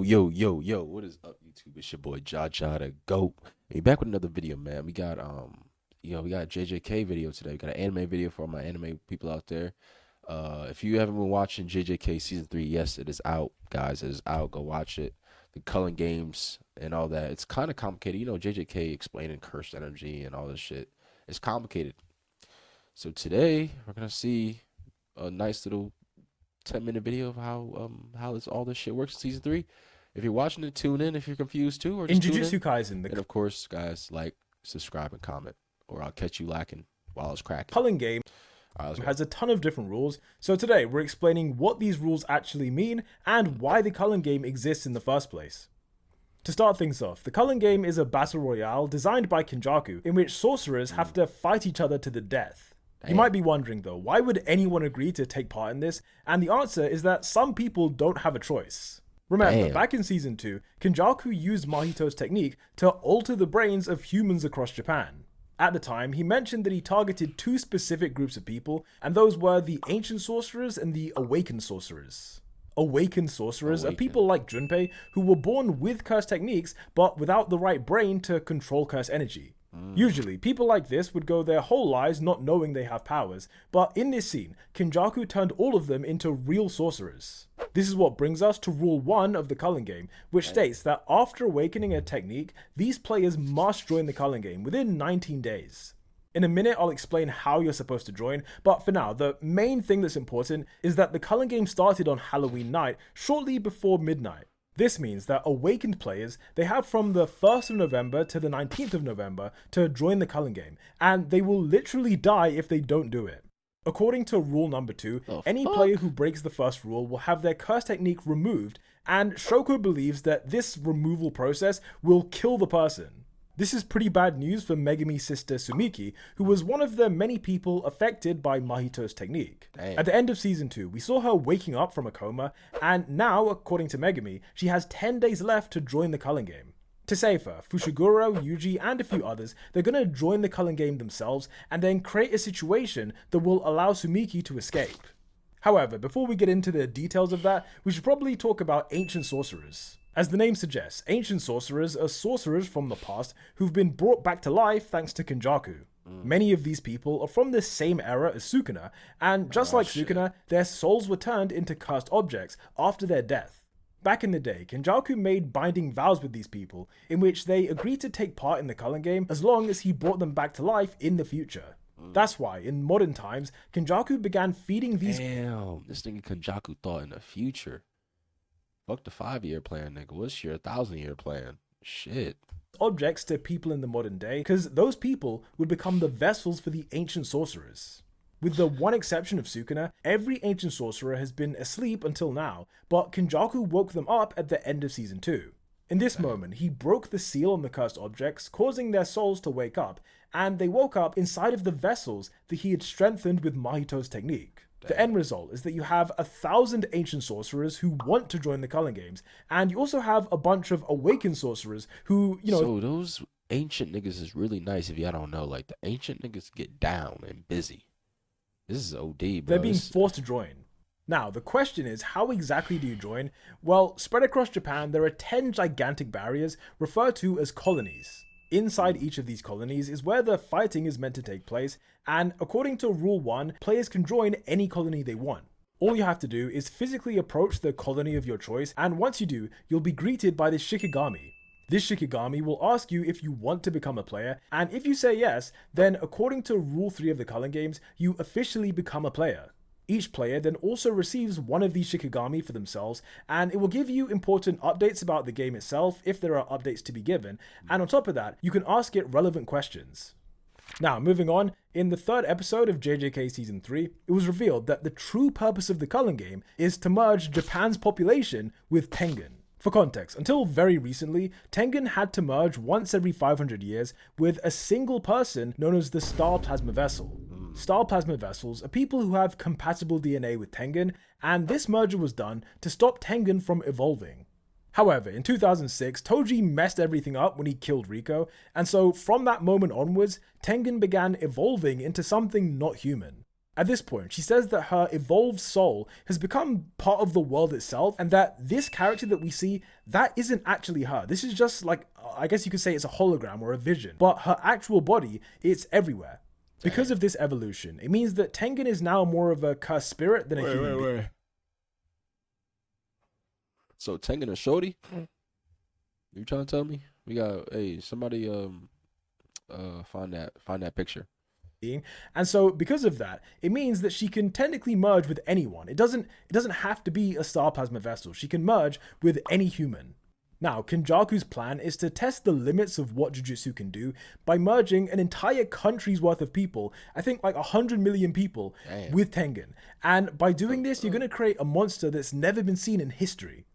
Yo, what is up, YouTube? It's your boy JJK the GOAT. We back with another video, man. We got we got a JJK video today. We got an anime video for all my anime people out there. If you haven't been watching JJK season 3, yes, it is out, guys. It is out. Go watch it. The Culling games and all that. It's kind of complicated. JJK explaining cursed energy and all this shit. It's complicated. So today we're gonna see a nice little 10-minute video of how all this shit works in season 3. If you're watching it, tune in. If you're confused too, or In just tune Jujutsu in. Kaisen, the And of course, guys, like, subscribe, and comment, or I'll catch you lacking while it's cracking. Culling game All right, let's go. has a ton of different rules, so today we're explaining what these rules actually mean and why the Culling game exists in the first place. To start things off, the Culling game is a battle royale designed by Kenjaku, in which sorcerers have to fight each other to the death. You might be wondering though, why would anyone agree to take part in this? And the answer is that some people don't have a choice. Remember, back in season 2, Kenjaku used Mahito's technique to alter the brains of humans across Japan. At the time, he mentioned that he targeted two specific groups of people, and those were the ancient sorcerers and the awakened sorcerers. Awakened sorcerers are people like Junpei who were born with cursed techniques but without the right brain to control cursed energy. Usually, people like this would go their whole lives not knowing they have powers, but in this scene, Kenjaku turned all of them into real sorcerers. This is what brings us to rule 1 of the Culling game, which states that after awakening a technique, these players must join the Culling game within 19 days. In a minute, I'll explain how you're supposed to join, but for now, the main thing that's important is that the Culling game started on Halloween night, shortly before midnight. This means that awakened players, they have from the 1st of November to the 19th of November to join the Culling game, and they will literally die if they don't do it. According to rule number 2, any player who breaks the first rule will have their curse technique removed, and Shoko believes that this removal process will kill the person. This is pretty bad news for Megami's sister Sumiki, who was one of the many people affected by Mahito's technique. At the end of season 2, we saw her waking up from a coma, and now, according to Megami, she has 10 days left to join the Culling game. To save her, Fushiguro, Yuji, and a few others, they're gonna join the Culling game themselves, and then create a situation that will allow Sumiki to escape. However, before we get into the details of that, we should probably talk about ancient sorcerers. As the name suggests, ancient sorcerers are sorcerers from the past who've been brought back to life thanks to Kenjaku. Many of these people are from the same era as Sukuna, and just like Sukuna, their souls were turned into cursed objects after their death. Back in the day, Kenjaku made binding vows with these people, in which they agreed to take part in the Culling game as long as he brought them back to life in the future. That's why, in modern times, Kenjaku began feeding these— Damn, this nigga Kenjaku thought in the future. Fuck the 5-year plan, nigga. What's your 1,000-year plan? Shit. objects to people in the modern day, because those people would become the vessels for the ancient sorcerers. With the one exception of Sukuna, every ancient sorcerer has been asleep until now, but Kenjaku woke them up at the end of season 2. In this moment, he broke the seal on the cursed objects, causing their souls to wake up, and they woke up inside of the vessels that he had strengthened with Mahito's technique. The end result is that you have 1,000 ancient sorcerers who want to join the Culling games, and you also have a bunch of awakened sorcerers who, So those ancient niggas is really nice if y'all don't know. Like, the ancient niggas get down and busy. This is OD, bro. They're being forced to join. Now, the question is, how exactly do you join? Well, spread across Japan, there are 10 gigantic barriers referred to as colonies. Inside each of these colonies is where the fighting is meant to take place, and according to Rule 1, players can join any colony they want. All you have to do is physically approach the colony of your choice, and once you do, you'll be greeted by this Shikigami. This Shikigami will ask you if you want to become a player, and if you say yes, then according to Rule 3 of the Culling games, you officially become a player. Each player then also receives one of these Shikigami for themselves, and it will give you important updates about the game itself if there are updates to be given, and on top of that, you can ask it relevant questions. Now, moving on, in the 3rd episode of JJK Season 3, it was revealed that the true purpose of the Culling game is to merge Japan's population with Tengen. For context, until very recently, Tengen had to merge once every 500 years with a single person known as the Star Plasma Vessel. Star Plasma Vessels are people who have compatible DNA with Tengen, and this merger was done to stop Tengen from evolving. However, in 2006, Toji messed everything up when he killed Riko, and so from that moment onwards, Tengen began evolving into something not human. At this point, she says that her evolved soul has become part of the world itself, and that this character that we see, that isn't actually her. This is just like, I guess you could say it's a hologram or a vision, but her actual body, it's everywhere. Because of this evolution, it means that Tengen is now more of a cursed spirit than a human being. So Tengen a shorty? You trying to tell me? We got somebody find that picture. And so because of that, it means that she can technically merge with anyone. It doesn't have to be a star plasma vessel. She can merge with any human. Now, Kenjaku's plan is to test the limits of what Jujutsu can do by merging an entire country's worth of people, I think like 100 million people, with Tengen. And by doing this, you're going to create a monster that's never been seen in history.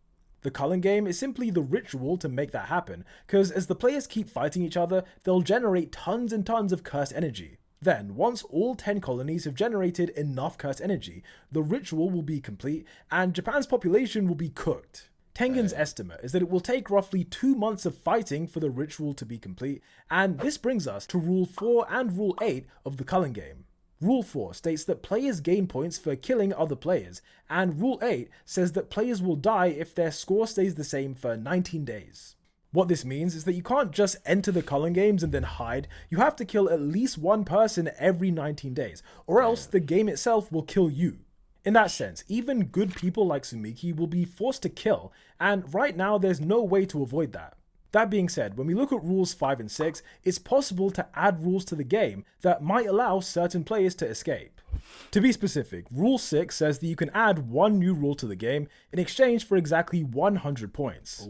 The Culling game is simply the ritual to make that happen, because as the players keep fighting each other, they'll generate tons and tons of cursed energy. Then, once all 10 colonies have generated enough cursed energy, the ritual will be complete and Japan's population will be cooked. Tengen's estimate is that it will take roughly 2 months of fighting for the ritual to be complete, and this brings us to Rule 4 and Rule 8 of the Culling game. Rule 4 states that players gain points for killing other players, and Rule 8 says that players will die if their score stays the same for 19 days. What this means is that you can't just enter the Culling games and then hide, you have to kill at least one person every 19 days, or else the game itself will kill you. In that sense, even good people like Sumiki will be forced to kill, and right now there's no way to avoid that. That being said, when we look at rules 5 and 6, it's possible to add rules to the game that might allow certain players to escape. To be specific, Rule 6 says that you can add one new rule to the game in exchange for exactly 100 points.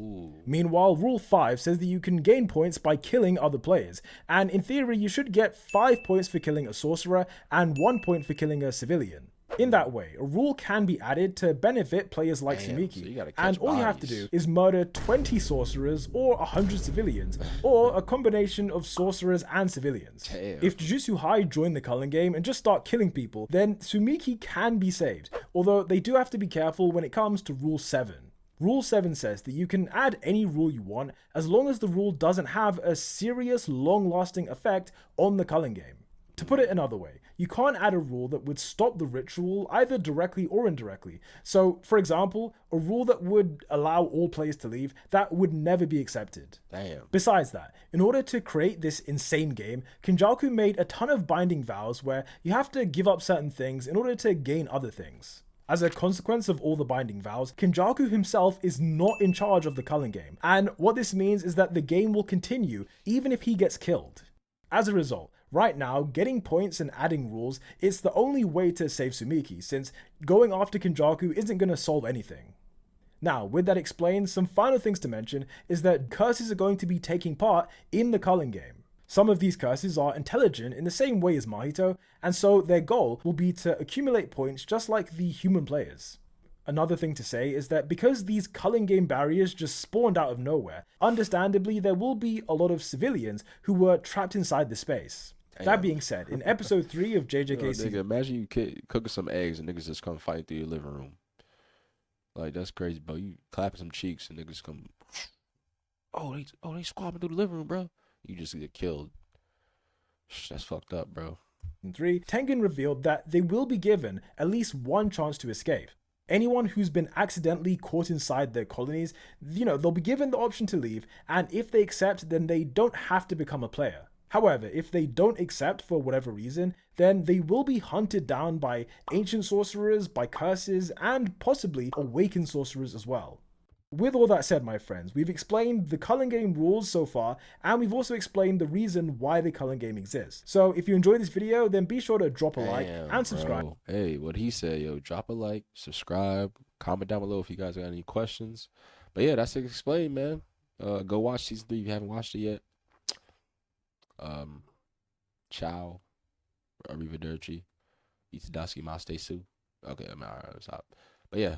Meanwhile, Rule 5 says that you can gain points by killing other players, and in theory you should get 5 points for killing a sorcerer and 1 point for killing a civilian. In that way, a rule can be added to benefit players like Sumiki, so and all you have to do is murder 20 sorcerers or 100 civilians, or a combination of sorcerers and civilians. If Jujutsu High join the Culling game and just start killing people, then Sumiki can be saved, although they do have to be careful when it comes to Rule 7. Rule 7 says that you can add any rule you want as long as the rule doesn't have a serious long-lasting effect on the Culling game. To put it another way, you can't add a rule that would stop the ritual either directly or indirectly. So, for example, a rule that would allow all players to leave, that would never be accepted. Besides that, in order to create this insane game, Kenjaku made a ton of binding vows where you have to give up certain things in order to gain other things. As a consequence of all the binding vows, Kenjaku himself is not in charge of the Culling game, and what this means is that the game will continue even if he gets killed. As a result, right now, getting points and adding rules is the only way to save Sumiki, since going after Kenjaku isn't going to solve anything. Now, with that explained, some final things to mention is that curses are going to be taking part in the Culling game. Some of these curses are intelligent in the same way as Mahito, and so their goal will be to accumulate points just like the human players. Another thing to say is that because these Culling game barriers just spawned out of nowhere, understandably there will be a lot of civilians who were trapped inside the space. That being said, in episode 3 of JJK season... Nigga, imagine you cooking some eggs and niggas just come fight through your living room. Like, that's crazy, bro. You clapping some cheeks and niggas come... they squabbling through the living room, bro. You just get killed. That's fucked up, bro. In 3, Tengen revealed that they will be given at least one chance to escape. Anyone who's been accidentally caught inside their colonies, they'll be given the option to leave, and if they accept, then they don't have to become a player. However, if they don't accept for whatever reason, then they will be hunted down by ancient sorcerers, by curses, and possibly awakened sorcerers as well. With all that said, my friends, we've explained the Culling game rules so far, and we've also explained the reason why the Culling game exists. So if you enjoyed this video, then be sure to drop a like and subscribe. Bro. Hey, what he said, yo, drop a like, subscribe, comment down below if you guys got any questions. But yeah, that's it explained, man. Go watch season 3 if you haven't watched it yet. Ciao, arrivederci, itadashi masu. Okay, I'm alright, stop. But yeah.